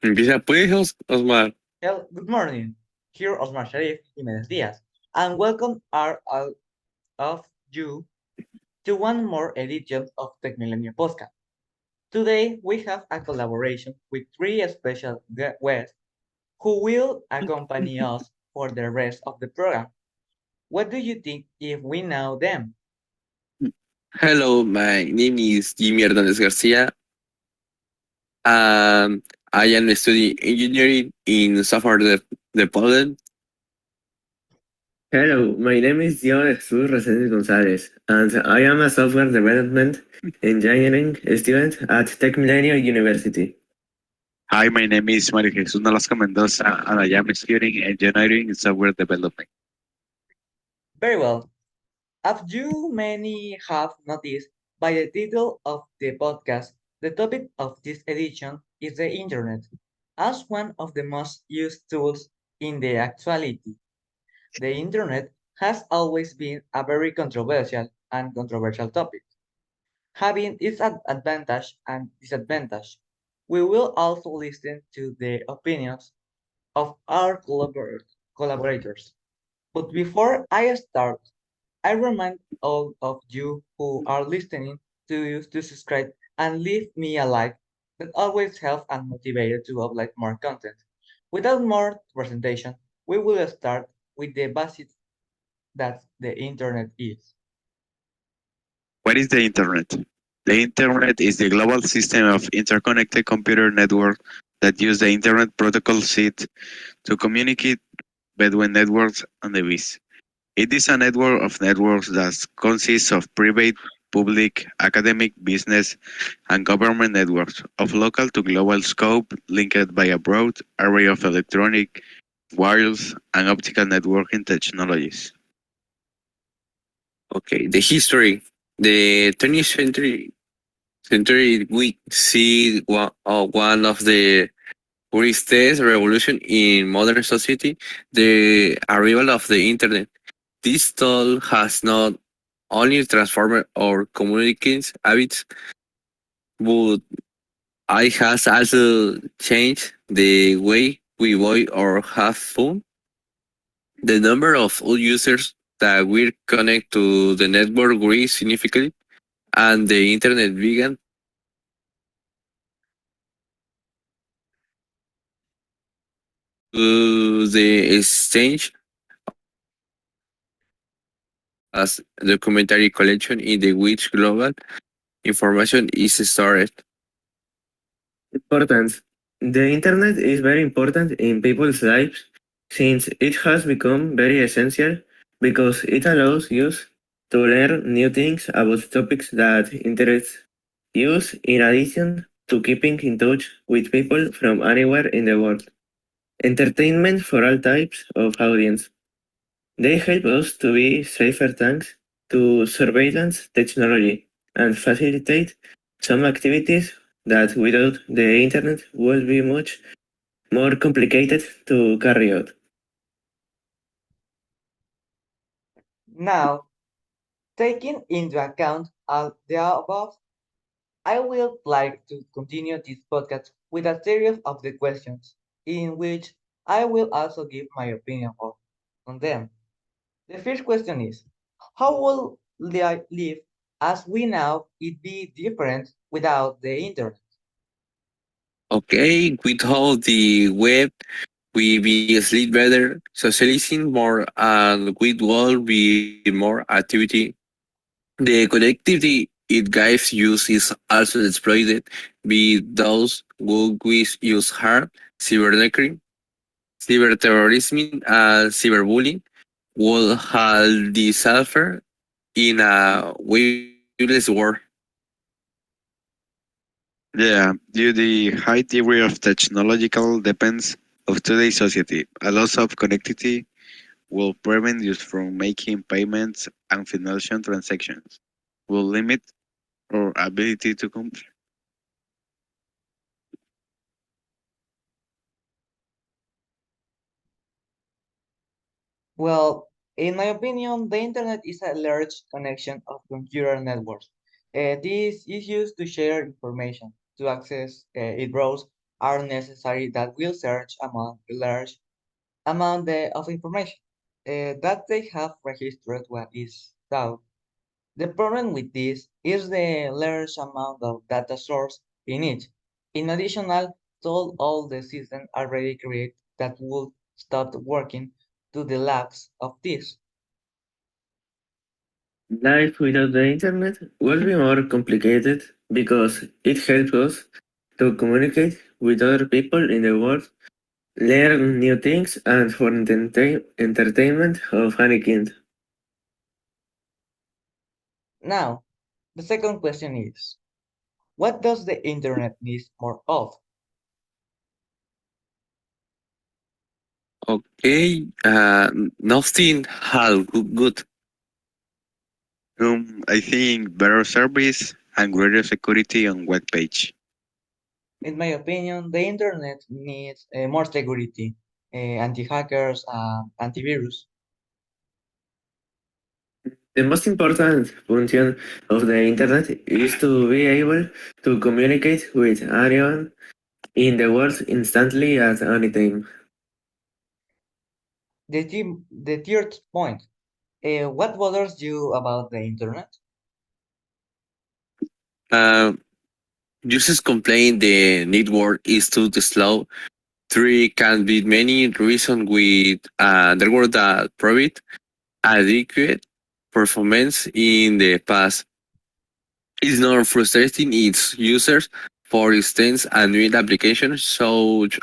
Empieza pues, Osmar. Hello, good morning. Here Osmar Sharif Jimenez Diaz, and welcome all of you to one more edition of Tech Millennium Podcast. Today we have a collaboration with three special guests who will accompany us for the rest of the program. What do you think if we know them? Hello, my name is Jimmy Hernandez Garcia. I am studying engineering in software development. Hello, my name is Diego Jesus Reséndiz González, and I am a software development engineering student at Tech Millennium University. Hi, my name is Mario Jesus Nolasco Mendoza, and I am studying engineering and software development. Very well. As you many have noticed by the title of the podcast, the topic of this edition is the internet as one of the most used tools in the actuality. The internet has always been a very controversial topic, having its advantage and disadvantage. We will also listen to the opinions of our collaborators. But before I start, I remind all of you who are listening to subscribe and leave me a like that always helps and motivated to upload more content. Without more presentation, we will start with the basics that the internet is. What is the Internet? The Internet is the global system of interconnected computer networks that use the Internet Protocol suite to communicate between networks and devices. It is a network of networks that consists of private, public, academic, business, and government networks of local to global scope linked by a broad array of electronic, wireless, and optical networking technologies. Okay, the history. The 20th century we see one of the greatest revolution in modern society, the arrival of the internet. This tool has not only transformed our communications habits, but it has also changed the way we buy or have fun. The number of all users that will connect to the network grew significantly, and the internet began to the exchange as documentary collection in the which global information is stored. Importance. The internet is very important in people's lives since it has become very essential because it allows us to learn new things about topics that interest us in addition to keeping in touch with people from anywhere in the world. Entertainment for all types of audience. They help us to be safer thanks to surveillance technology and facilitate some activities that without the internet would be much more complicated to carry out. Now, taking into account all the above, I would like to continue this podcast with a series of the questions in which I will also give my opinion on them. The first question is, how will life as we know it be different without the internet? Okay, without the web, we be sleep better, socializing more, and we will be more activity. The connectivity it gives use is also exploited by those who use hard cybercrime, cyberterrorism, and cyberbullying will have the suffer in a wireless world. Yeah, due to the high degree of technological dependence of today's society, a loss of connectivity will prevent you from making payments and financial transactions, will limit our ability to compete. Well, in my opinion, the internet is a large connection of computer networks. This is used to share information, to access it browse, are necessary that will search among a large amount of information that they have registered what is thought. The problem with this is the large amount of data source in it. In addition to all the systems already created that would stop working to the lacks of this. Life without the internet will be more complicated because it helps us to communicate with other people in the world, learn new things, and for entertainment of any kind. Now, the second question is, what does the internet need more of? Okay, nothing how good. I think better service and greater security on web page. In my opinion, the internet needs more security, anti-hackers, antivirus. The most important function of the internet is to be able to communicate with anyone in the world instantly at any time. The third point, what bothers you about the internet? Um, Users complain the network is too slow. Three can be many reasons with there were that private adequate performance in the past. It's not frustrating its users. For instance, a new application such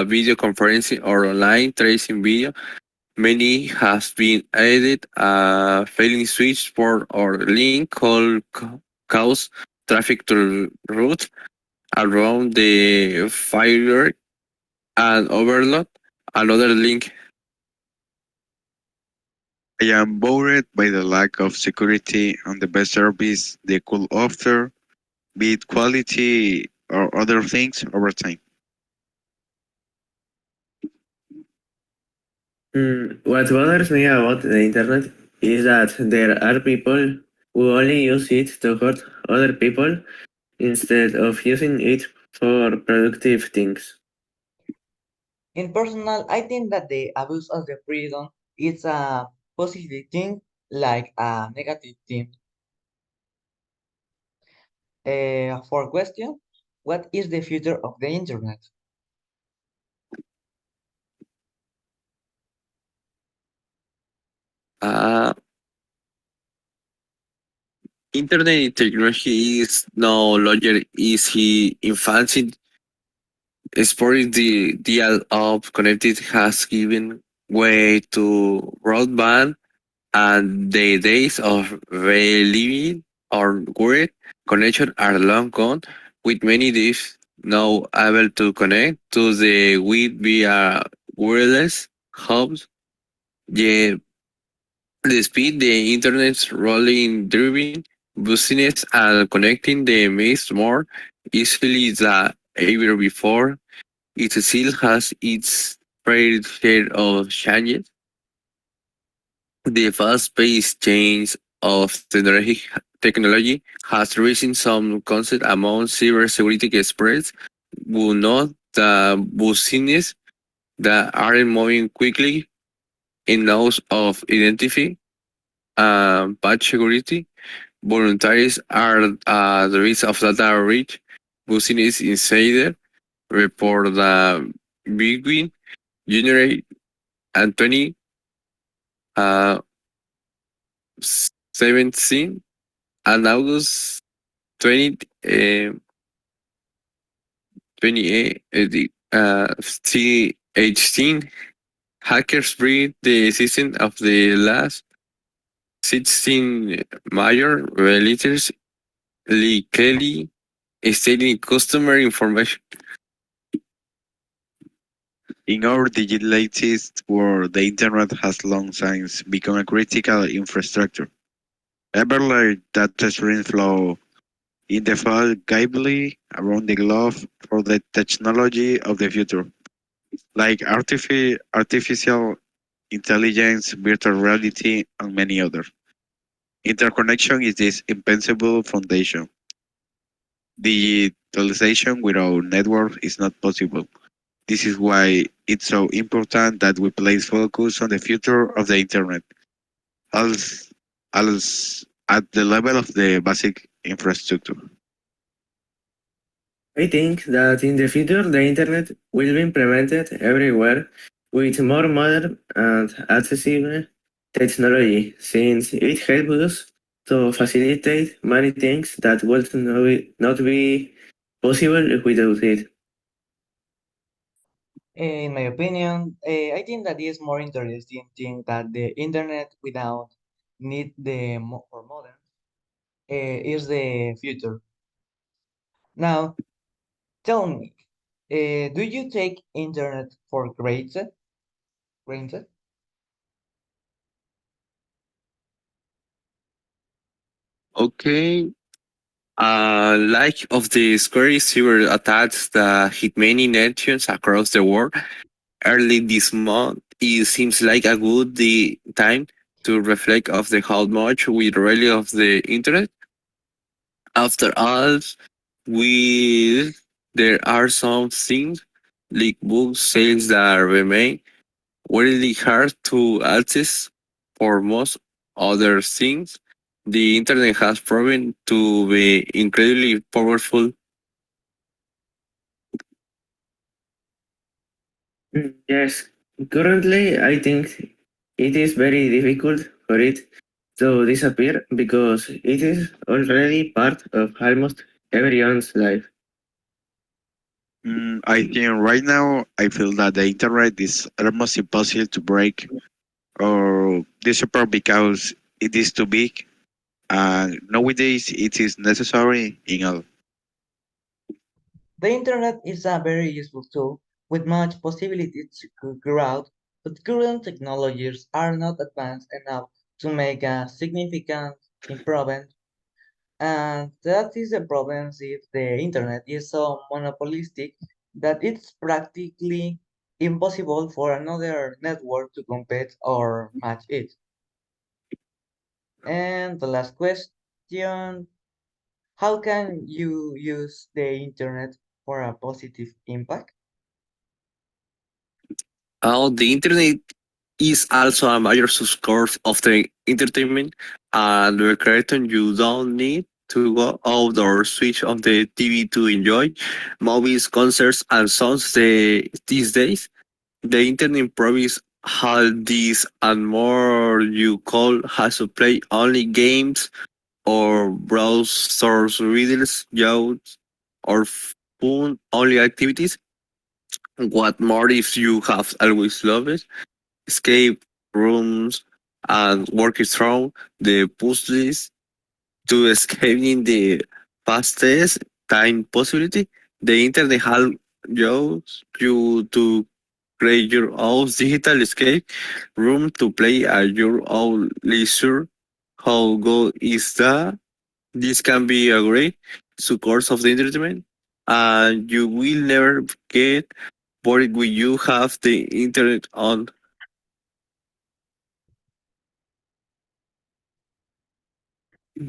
video conferencing or online tracing video. Many have been added a failing switch port or link called cause traffic to route around the fire and overload another link. I am bothered by the lack of security on the best service they could offer, be it quality or other things over time. What bothers me about the internet is that there are people who only use it to hurt other people instead of using it for productive things. In personal, I think that the abuse of the freedom is a positive thing, like a negative thing. For question, what is the future of the internet? Uh, Internet technology is no longer easy infancy. Exploring the dial of connected has given way to broadband and the days of living or wired connection are long gone, with many devices now able to connect to the web via wireless hubs. The, the speed the internet's rolling driving business and connecting the maze more easily than ever before. It still has its fair share of changes. The fast-paced change of technology has raised some concern among cybersecurity experts who note the business that aren't moving quickly enough of identify patch security. Voluntaries are the risk of data breach. Business Insider report the Bitcoin generate and 20 uh, 17 and August 20, 28, C18 hackers breached the system of the last 16 major retailers legally stealing customer information. In our digitalized world, the internet has long since become a critical infrastructure. Every data stream flow indefatigably around the globe for the technology of the future, like artificial intelligence, virtual reality, and many others. Interconnection is this indispensable foundation. Digitalization without network is not possible. This is why it's so important that we place focus on the future of the internet, as, as at the level of the basic infrastructure. I think that in the future the internet will be implemented everywhere with more modern and accessible technology, since it helps us to facilitate many things that would not be possible without it. In my opinion, I think that is more interesting thing that the internet without need the for modern is the future. Now, tell me, do you take internet for granted? Granted? Okay. Like of the scary cyber attacks that hit many nations across the world early this month, it seems like a good time to reflect of the how much we really of the internet. After all, we there are some things like book sales that remain really hard to access for most other things. The internet has proven to be incredibly powerful. Yes, currently I think it is very difficult for it to disappear because it is already part of almost everyone's life. I think right now I feel that the internet is almost impossible to break or disappear because it is too big, and nowadays it is necessary in all. The internet is a very useful tool with much possibilities to grow, but current technologies are not advanced enough to make a significant improvement. And that is the problem if the internet is so monopolistic that it's practically impossible for another network to compete or match it. And the last question, how can you use the internet for a positive impact? The internet is also a major source of the entertainment, and the creator you don't need to go out or switch on the TV to enjoy movies, concerts, and songs these days. The internet provides all these and more. You call has to play only games or browse source readers, jobs, or fun only activities. What more if you have always loved escape rooms and work through the puzzles to escaping the fastest time possibility? The internet allows you to create your own digital escape room to play at your own leisure. How good is that? This can be a great source of the entertainment, and you will never get bored when you have the internet on.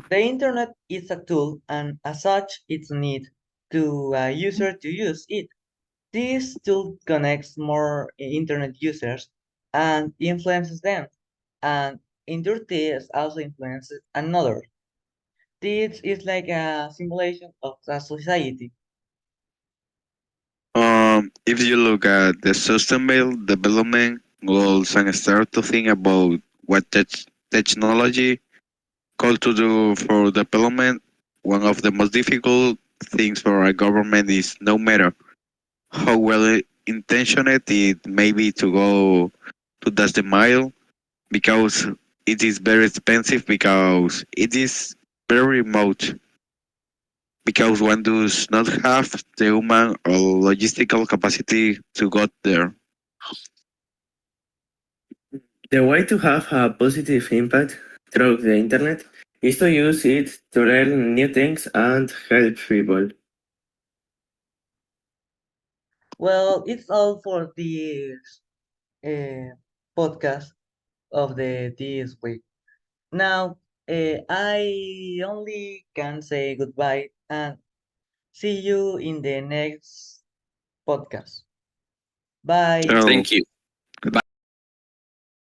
The internet is a tool and as such it's need to a user to use it. This tool connects more internet users and influences them, and internet also influences another. This is like a simulation of a society. If you look at the sustainable development goals and start to think about what technology called to do for development, one of the most difficult things for a government is no matter how well intentioned it may be to go to dash the mile because it is very expensive because it is very remote because one does not have the human or logistical capacity to get there. The way to have a positive impact through the internet is to use it to learn new things and help people. Well, it's all for this podcast of the this week. Now, I only can say goodbye and See you in the next podcast. Bye. Ciao. Thank you.